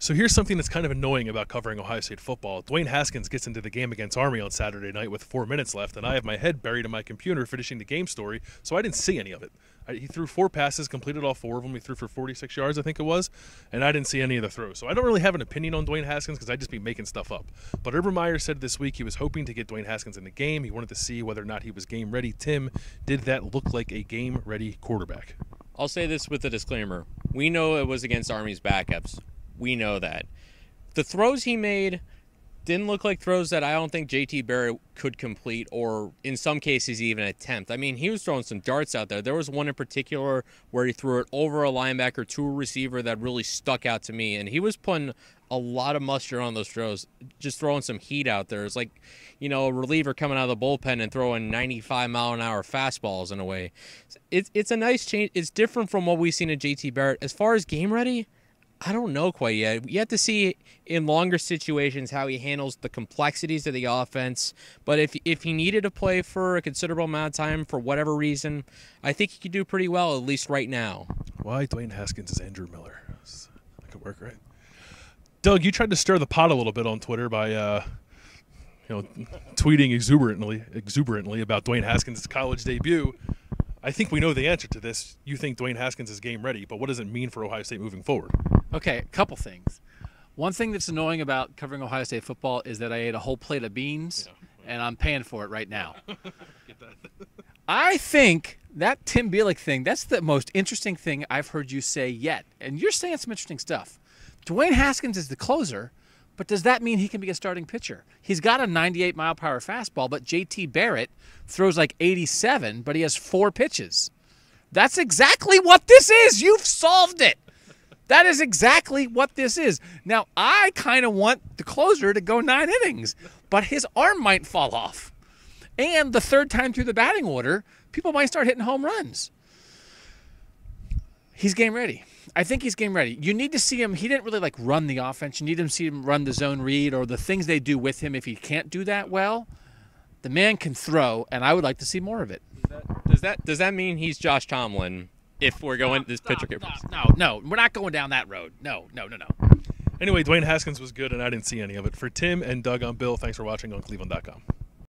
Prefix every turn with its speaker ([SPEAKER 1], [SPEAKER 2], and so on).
[SPEAKER 1] So here's something that's kind of annoying about covering Ohio State football. Dwayne Haskins gets into the game against Army on Saturday night with 4 minutes left, and I have my head buried in my computer finishing the game story, so I didn't see any of it. He threw 4 passes, completed all 4 of them. He threw for 46 yards, I think it was, and I didn't see any of the throws. So I don't really have an opinion on Dwayne Haskins because I'd just be making stuff up. But Urban Meyer said this week he was hoping to get Dwayne Haskins in the game. He wanted to see whether or not he was game-ready. Tim, did that look like a game-ready quarterback?
[SPEAKER 2] I'll say this with a disclaimer. We know it was against Army's backups. We know that. The throws he made didn't look like throws that I don't think JT Barrett could complete or in some cases even attempt. I mean, he was throwing some darts out there. There was one in particular where he threw it over a linebacker to a receiver that really stuck out to me, and he was putting a lot of mustard on those throws, just throwing some heat out there. It's like, you know, a reliever coming out of the bullpen and throwing 95-mile-an-hour fastballs in a way. It's a nice change. It's different from what we've seen at JT Barrett. As far as game ready, I don't know quite yet. You have to see in longer situations how he handles the complexities of the offense. But if he needed to play for a considerable amount of time for whatever reason, I think he could do pretty well, at least right now.
[SPEAKER 1] Why Dwayne Haskins is Andrew Miller? That could work, right? Doug, you tried to stir the pot a little bit on Twitter by tweeting exuberantly about Dwayne Haskins' college debut. I think we know the answer to this. You think Dwayne Haskins is game ready, but what does it mean for Ohio State moving forward?
[SPEAKER 3] Okay, a couple things. One thing that's annoying about covering Ohio State football is that I ate a whole plate of beans, and I'm paying for it right now.
[SPEAKER 1] Get that.
[SPEAKER 3] I think that Tim Bielik thing, that's the most interesting thing I've heard you say yet. And you're saying some interesting stuff. Dwayne Haskins is the closer, but does that mean he can be a starting pitcher? He's got a 98-mile-per-hour fastball, but JT Barrett throws like 87, but he has 4 pitches. That's exactly what this is. You've solved it. That is exactly what this is. Now, I kind of want the closer to go 9 innings, but his arm might fall off. And the third time through the batting order, people might start hitting home runs. He's game ready. I think he's game ready. You need to see him. He didn't really like run the offense. You need to see him run the zone read or the things they do with him. If he can't do that well, the man can throw, and I would like to see more of it.
[SPEAKER 2] Does that mean he's Josh Tomlin if we're going this pitcher?
[SPEAKER 3] No, we're not going down that road. No.
[SPEAKER 1] Anyway, Dwayne Haskins was good, and I didn't see any of it. For Tim and Doug, I'm Bill. Thanks for watching on cleveland.com.